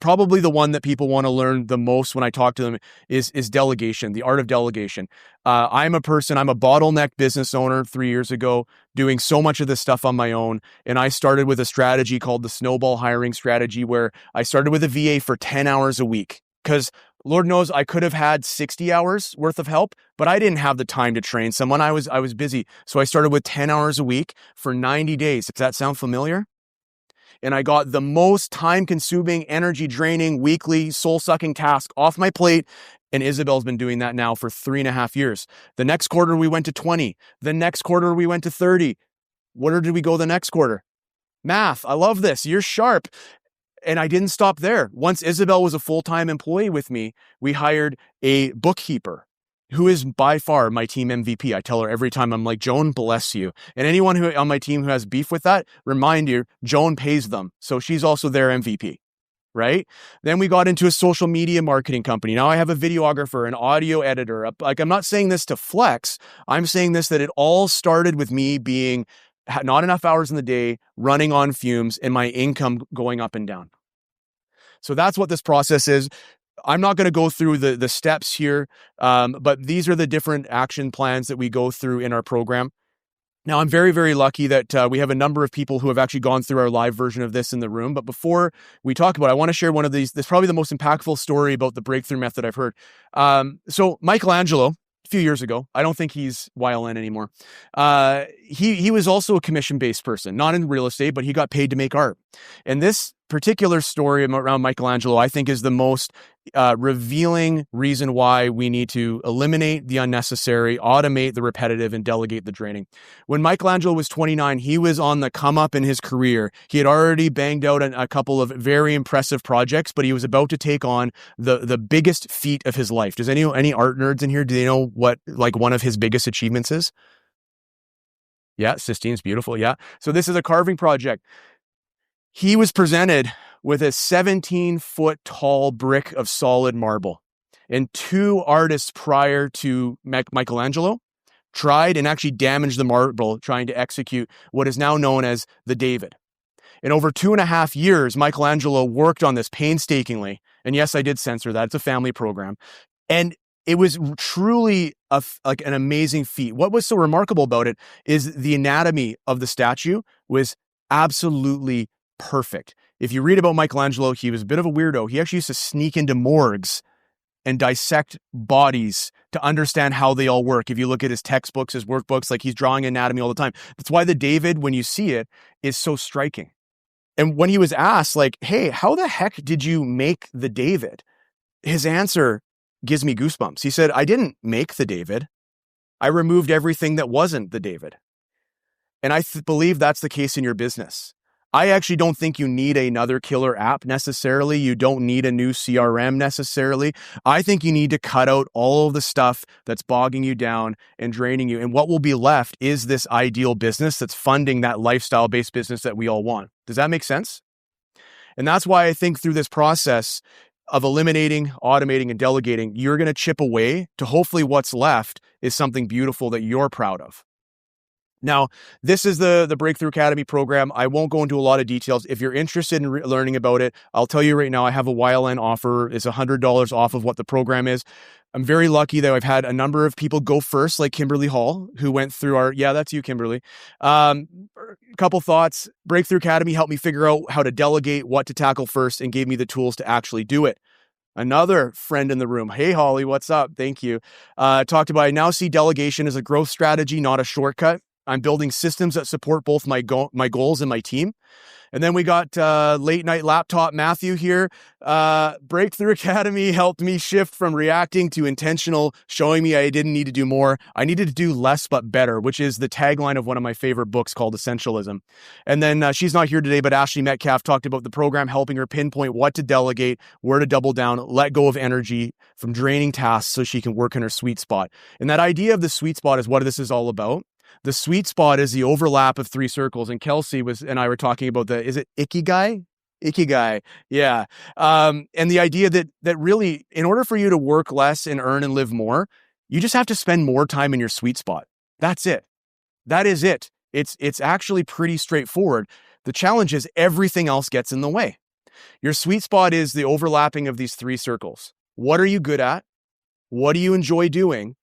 probably the one that people want to learn the most when I talk to them is delegation, the art of delegation. I'm a bottleneck business owner 3 years ago, doing so much of this stuff on my own. And I started with a strategy called the snowball hiring strategy, where I started with a VA for 10 hours a week. Because Lord knows I could have had 60 hours worth of help, but I didn't have the time to train someone. I was busy. So I started with 10 hours a week for 90 days. Does that sound familiar? And I got the most time-consuming, energy-draining, weekly, soul-sucking task off my plate. And Isabel's been doing that now for 3.5 years. The next quarter, we went to 20. The next quarter, we went to 30. Where did we go the next quarter? Math. I love this. You're sharp. And I didn't stop there. Once Isabel was a full-time employee with me, we hired a bookkeeper who is by far my team MVP. I tell her every time, I'm like, Joan, bless you. And anyone who on my team who has beef with that, remind you, Joan pays them. So she's also their MVP, right? Then we got into a social media marketing company. Now I have a videographer, an audio editor. Like, I'm not saying this to flex. I'm saying this that it all started with me being not enough hours in the day, running on fumes, and my income going up and down. So that's what this process is. I'm not going to go through the steps here, but these are the different action plans that we go through in our program. Now, I'm very, very lucky that we have a number of people who have actually gone through our live version of this in the room. But before we talk about it, I want to share one of these. This is probably the most impactful story about the breakthrough method I've heard. So Michelangelo, a few years ago, I don't think he's YLN anymore. He was also a commission-based person, not in real estate, but he got paid to make art. And this particular story around Michelangelo, I think, is the most revealing reason why we need to eliminate the unnecessary, automate the repetitive, and delegate the draining. When Michelangelo was 29, he was on the come up in his career. He had already banged out a couple of very impressive projects, but he was about to take on the biggest feat of his life. Does any art nerds in here, do they know what like one of his biggest achievements is? Yeah, Sistine's beautiful. Yeah. So this is a carving project. He was presented with a 17-foot tall brick of solid marble. And two artists prior to Michelangelo tried and actually damaged the marble trying to execute what is now known as the David. In over 2.5 years, Michelangelo worked on this painstakingly. And yes, I did censor that. It's a family program. And it was truly like an amazing feat. What was so remarkable about it is the anatomy of the statue was absolutely perfect. If you read about Michelangelo, he was a bit of a weirdo. He actually used to sneak into morgues and dissect bodies to understand how they all work. If you look at his textbooks, his workbooks, like he's drawing anatomy all the time. That's why the David, when you see it, is so striking. And when he was asked, like, hey, how the heck did you make the David? His answer gives me goosebumps. He said, I didn't make the David. I removed everything that wasn't the David. And I believe that's the case in your business. I actually don't think you need another killer app necessarily. You don't need a new CRM necessarily. I think you need to cut out all of the stuff that's bogging you down and draining you. And what will be left is this ideal business that's funding that lifestyle-based business that we all want. Does that make sense? And that's why I think through this process of eliminating, automating, and delegating, you're going to chip away to hopefully what's left is something beautiful that you're proud of. Now, this is the Breakthrough Academy program. I won't go into a lot of details. If you're interested in learning about it, I'll tell you right now, I have a YLN offer. It's $100 off of what the program is. I'm very lucky that I've had a number of people go first, like Kimberly Hall, who went through our, yeah, that's you, Kimberly. A couple thoughts. Breakthrough Academy helped me figure out how to delegate, what to tackle first, and gave me the tools to actually do it. Another friend in the room, hey, Holly, what's up? Thank you. Talked about, I now see delegation as a growth strategy, not a shortcut. I'm building systems that support both my goals and my team. And then we got late night laptop Matthew here. Breakthrough Academy helped me shift from reacting to intentional, showing me I didn't need to do more. I needed to do less but better, which is the tagline of one of my favorite books called Essentialism. And then she's not here today, but Ashley Metcalf talked about the program helping her pinpoint what to delegate, where to double down, let go of energy from draining tasks so she can work in her sweet spot. And that idea of the sweet spot is what this is all about. The sweet spot is the overlap of 3 circles. And Kelsey and I were talking about is it Ikigai? Ikigai. Yeah. And the idea that really, in order for you to work less and earn and live more, you just have to spend more time in your sweet spot. That's it. That is it. It's actually pretty straightforward. The challenge is everything else gets in the way. Your sweet spot is the overlapping of these 3 circles. What are you good at? What do you enjoy doing?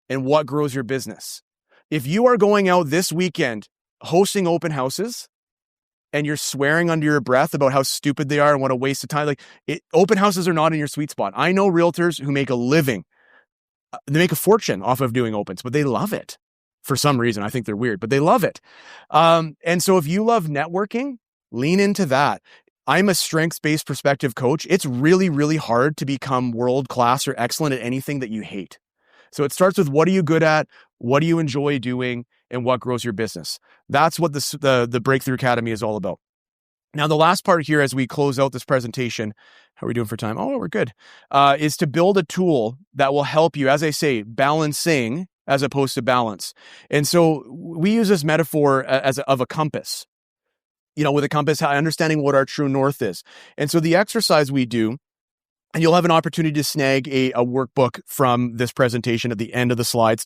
And what grows your business? If you are going out this weekend hosting open houses and you're swearing under your breath about how stupid they are and what a waste of time, open houses are not in your sweet spot. I know realtors who make a living. They make a fortune off of doing opens, but they love it. For some reason, I think they're weird, but they love it. And so if you love networking, lean into that. I'm a strengths-based perspective coach. It's really, really hard to become world-class or excellent at anything that you hate. So it starts with what are you good at, what do you enjoy doing, and what grows your business. That's what the Breakthrough Academy is all about. Now, the last part here as we close out this presentation, how are we doing for time? Oh, we're good. Is to build a tool that will help you, as I say, balancing as opposed to balance. And so we use this metaphor of a compass. With a compass, understanding what our true north is. And so the exercise we do, and you'll have an opportunity to snag a workbook from this presentation at the end of the slides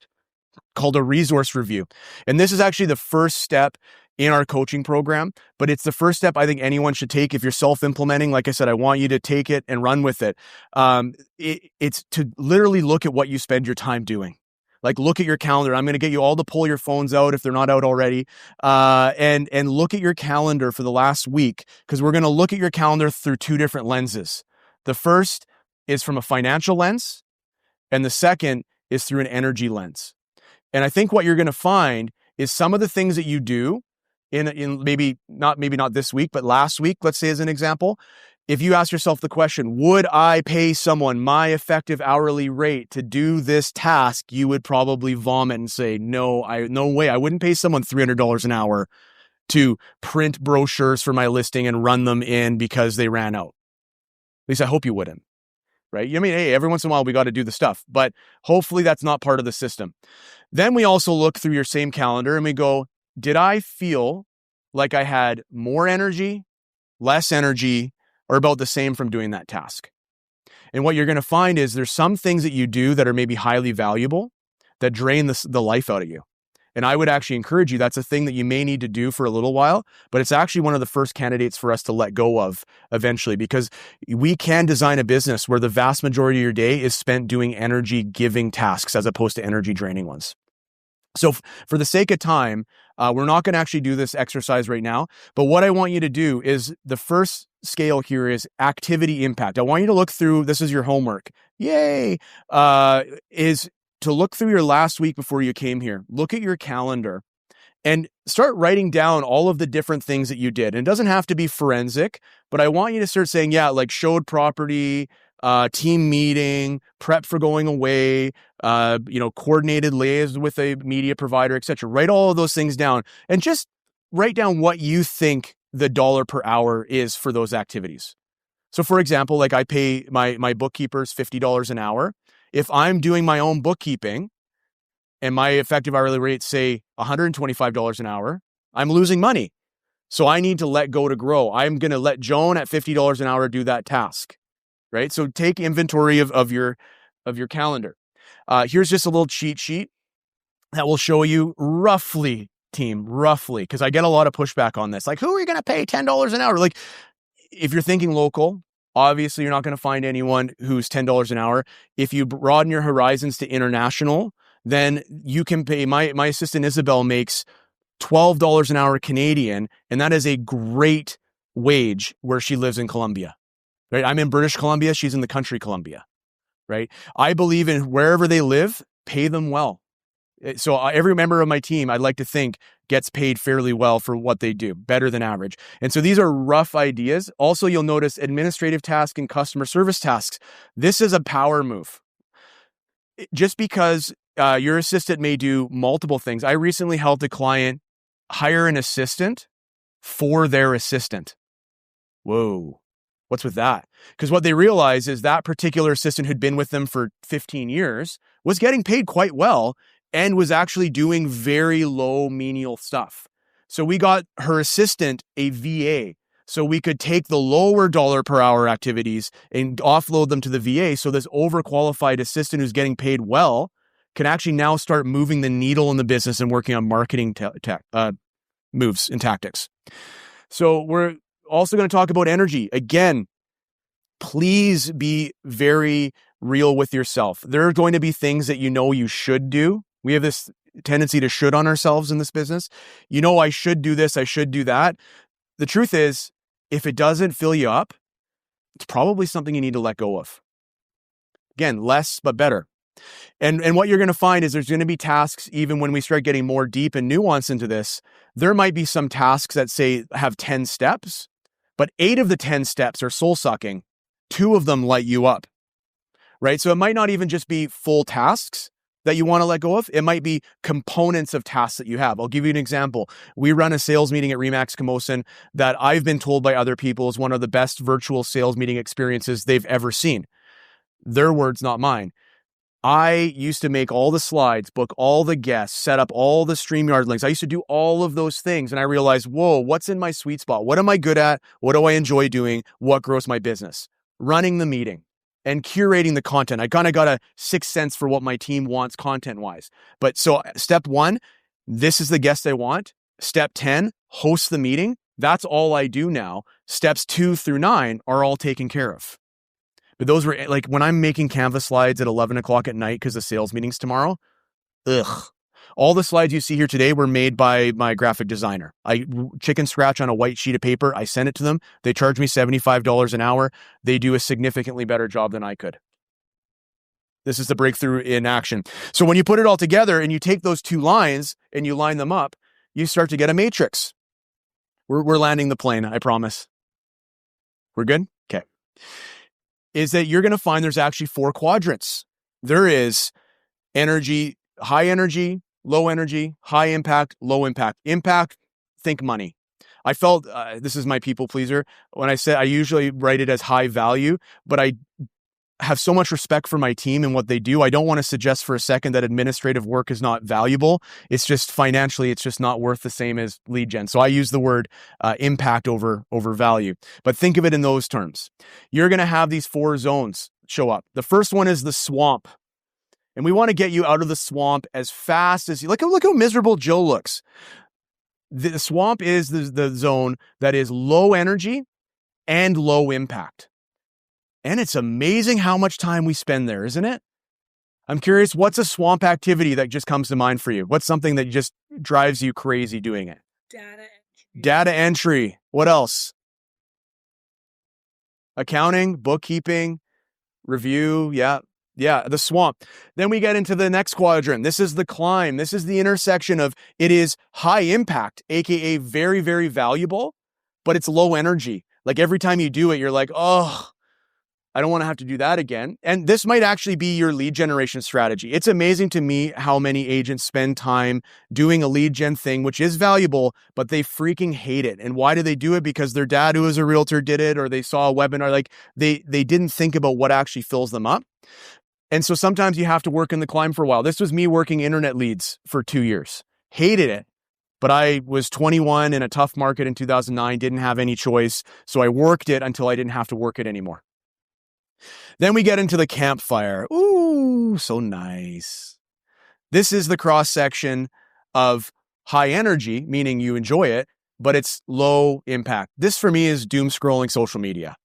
called a resource review. And this is actually the first step in our coaching program, but it's the first step I think anyone should take if you're self-implementing. Like I said, I want you to take it and run with it. It's to literally look at what you spend your time doing. Like, look at your calendar. I'm going to get you all to pull your phones out if they're not out already, and look at your calendar for the last week, because we're going to look at your calendar through two different lenses. The first is from a financial lens, and the second is through an energy lens. And I think what you're going to find is some of the things that you do in maybe not this week, but last week, let's say as an example, if you ask yourself the question, would I pay someone my effective hourly rate to do this task? You would probably vomit and say, no way. I wouldn't pay someone $300 an hour to print brochures for my listing and run them in because they ran out. At least I hope you wouldn't, right? I mean, hey, every once in a while we got to do the stuff, but hopefully that's not part of the system. Then we also look through your same calendar and we go, did I feel like I had more energy, less energy, or about the same from doing that task? And what you're going to find is there's some things that you do that are maybe highly valuable that drain the life out of you. And I would actually encourage you, that's a thing that you may need to do for a little while, but it's actually one of the first candidates for us to let go of eventually, because we can design a business where the vast majority of your day is spent doing energy giving tasks as opposed to energy draining ones. So for the sake of time, we're not going to actually do this exercise right now, but what I want you to do is the first scale here is activity impact. I want you to look through, this is your homework, yay, is to look through your last week before you came here. Look at your calendar and start writing down all of the different things that you did. And it doesn't have to be forensic, but I want you to start saying, yeah, like showed property, team meeting, prep for going away, coordinated liaison with a media provider, etc. Write all of those things down and just write down what you think the dollar per hour is for those activities. So for example, like I pay my bookkeepers $50 an hour. If I'm doing my own bookkeeping and my effective hourly rate, say $125 an hour, I'm losing money. So I need to let go to grow. I'm going to let Joan at $50 an hour do that task, right? So take inventory of your calendar. Here's just a little cheat sheet that will show you roughly, because I get a lot of pushback on this. Like, who are you going to pay $10 an hour? Like, if you're thinking local, obviously you're not going to find anyone who's $10 an hour. If you broaden your horizons to international, then you can pay, my assistant Isabel makes $12 an hour Canadian, and that is a great wage where she lives in Colombia, right? I'm in British Columbia. She's in the country Columbia, right? I believe in wherever they live, pay them well. So every member of my team, I'd like to think, gets paid fairly well for what they do, better than average. And so these are rough ideas. Also, you'll notice administrative tasks and customer service tasks. This is a power move. Just because your assistant may do multiple things. I recently helped a client hire an assistant for their assistant. Whoa. What's with that? Because what they realized is that particular assistant who'd been with them for 15 years was getting paid quite well and was actually doing very low menial stuff. So we got her assistant a VA. So we could take the lower dollar per hour activities and offload them to the VA. So this overqualified assistant who's getting paid well can actually now start moving the needle in the business and working on marketing moves and tactics. So we're also going to talk about energy. Again, please be very real with yourself. There are going to be things that you know you should do. We have this tendency to should on ourselves in this business. You know, I should do this, I should do that. The truth is, if it doesn't fill you up, it's probably something you need to let go of. Again, less but better. And what you're going to find is there's going to be tasks, even when we start getting more deep and nuance into this, there might be some tasks that say have 10 steps, but 8 of the 10 steps are soul sucking. 2 of them light you up, right? So it might not even just be full tasks that you want to let go of. It might be components of tasks that you have. I'll give you an example. We run a sales meeting at RE/MAX Camosun that I've been told by other people is one of the best virtual sales meeting experiences they've ever seen. Their words, not mine. I used to make all the slides, book all the guests, set up all the StreamYard links. I used to do all of those things. And I realized, whoa, what's in my sweet spot? What am I good at? What do I enjoy doing? What grows my business? Running the meeting and curating the content. I kind of got a sixth sense for what my team wants content-wise. But so step 1, this is the guest I want. Step 10, host the meeting. That's all I do now. Steps 2 through 9 are all taken care of. But those were like when I'm making Canvas slides at 11 o'clock at night because the sales meeting's tomorrow, Ugh. All the slides you see here today were made by my graphic designer. I chicken scratch on a white sheet of paper. I sent it to them. They charge me $75 an hour. They do a significantly better job than I could. This is the breakthrough in action. So when you put it all together and you take those two lines and you line them up, you start to get a matrix. We're landing the plane, I promise. We're good? Okay. Is that you're going to find there's actually 4 quadrants. There is energy, high energy, low energy, high impact, low impact. Impact, think money. I felt, this is my people pleaser, when I said I usually write it as high value, but I have so much respect for my team and what they do. I don't want to suggest for a second that administrative work is not valuable. It's just financially, it's just not worth the same as lead gen. So I use the word impact over value. But think of it in those terms. You're going to have these 4 zones show up. The first one is the swamp. And we want to get you out of the swamp as fast as you look how miserable Joe looks. The swamp is the zone that is low energy and low impact. And it's amazing how much time we spend there, isn't it? I'm curious, what's a swamp activity that just comes to mind for you? What's something that just drives you crazy doing it? Data entry. What else? Accounting, bookkeeping, review. Yeah, the swamp. Then we get into the next quadrant. This is the climb. This is the intersection of it is high impact, aka very, very valuable, but it's low energy. Like every time you do it, you're like, oh, I don't want to have to do that again. And this might actually be your lead generation strategy. It's amazing to me how many agents spend time doing a lead gen thing, which is valuable, but they freaking hate it. And why do they do it? Because their dad, who is a realtor, did it, or they saw a webinar. Like they didn't think about what actually fills them up. And so sometimes you have to work in the climb for a while. This was me working internet leads for 2 years. Hated it. But I was 21 in a tough market in 2009, didn't have any choice. So I worked it until I didn't have to work it anymore. Then we get into the campfire. Ooh, so nice. This is the cross section of high energy, meaning you enjoy it, but it's low impact. This for me is doom scrolling social media.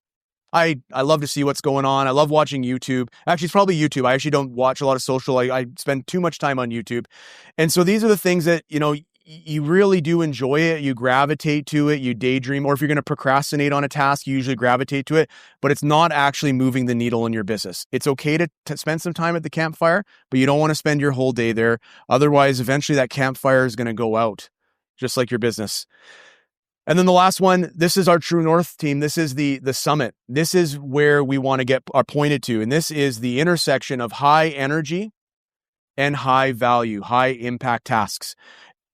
I love to see what's going on. I love watching YouTube. Actually, it's probably YouTube. I actually don't watch a lot of social. I spend too much time on YouTube. And so these are the things that, you really do enjoy it. You gravitate to it. You daydream. Or if you're going to procrastinate on a task, you usually gravitate to it. But it's not actually moving the needle in your business. It's okay to spend some time at the campfire, but you don't want to spend your whole day there. Otherwise, eventually that campfire is going to go out, just like your business. And then the last one, this is our True North team. This is the summit. This is where we want to get pointed to. And this is the intersection of high energy and high value, high impact tasks.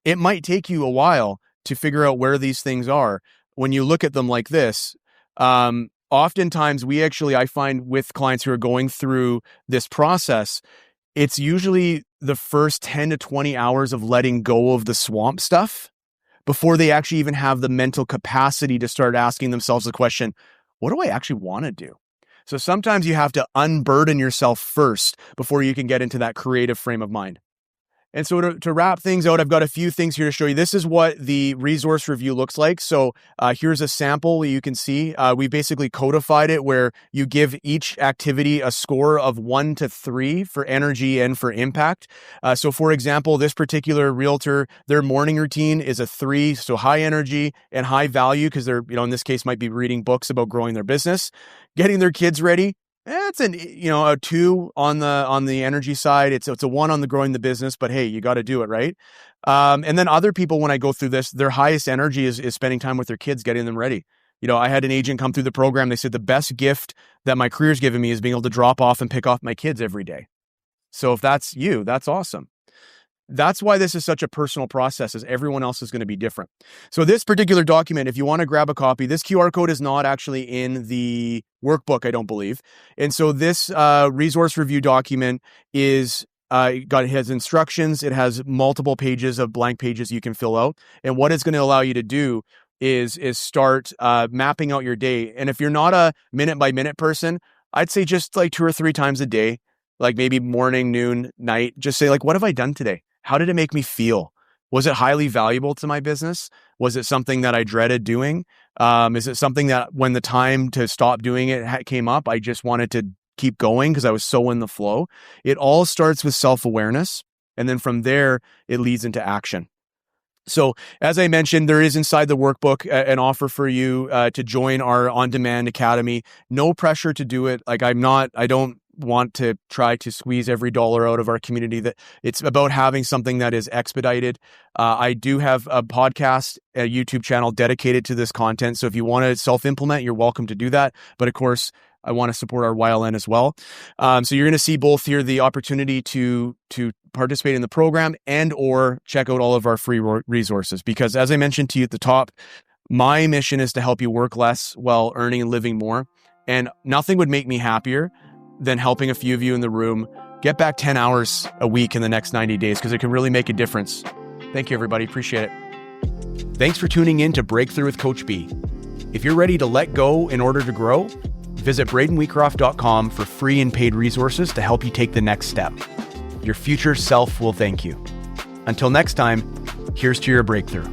It might take you a while to figure out where these things are. When you look at them like this, oftentimes I find with clients who are going through this process, it's usually the first 10 to 20 hours of letting go of the swamp stuff before they actually even have the mental capacity to start asking themselves the question, what do I actually want to do? So sometimes you have to unburden yourself first before you can get into that creative frame of mind. And so to wrap things out, I've got a few things here to show you. This is what the resource review looks like. So here's a sample you can see. We basically codified it where you give each activity a score of 1 to 3 for energy and for impact. So for example, this particular realtor, their morning routine is a 3, so high energy and high value because they're, in this case, might be reading books about growing their business, getting their kids ready. It's a 2 on the energy side. It's a 1 on the growing the business, but hey, you got to do it, right? And then other people, when I go through this, their highest energy is spending time with their kids, getting them ready. I had an agent come through the program. They said the best gift that my career's given me is being able to drop off and pick off my kids every day. So if that's you, that's awesome. That's why this is such a personal process, as everyone else is going to be different. So this particular document, if you want to grab a copy, this QR code is not actually in the workbook, I don't believe. And so this resource review document it has instructions. It has multiple pages of blank pages you can fill out. And what it's going to allow you to do is start mapping out your day. And if you're not a minute by minute person, I'd say just like 2 or 3 times a day, like maybe morning, noon, night, just say like, what have I done today? How did it make me feel? Was it highly valuable to my business? Was it something that I dreaded doing? Is it something that when the time to stop doing it came up, I just wanted to keep going because I was so in the flow? It all starts with self-awareness. And then from there, it leads into action. So as I mentioned, there is inside the workbook an offer for you to join our on-demand academy. No pressure to do it. Like I don't want to try to squeeze every dollar out of our community. That it's about having something that is expedited. I do have a podcast, a YouTube channel dedicated to this content. So if you want to self-implement, you're welcome to do that. But of course, I want to support our YLN as well. So you're going to see both here the opportunity to participate in the program and or check out all of our free resources. Because as I mentioned to you at the top, my mission is to help you work less while earning and living more. And nothing would make me happier than helping a few of you in the room get back 10 hours a week in the next 90 days, because it can really make a difference. Thank you, everybody. Appreciate it. Thanks for tuning in to Breakthrough with Coach B. If you're ready to let go in order to grow, visit bradenweecroft.com for free and paid resources to help you take the next step. Your future self will thank you. Until next time, here's to your breakthrough.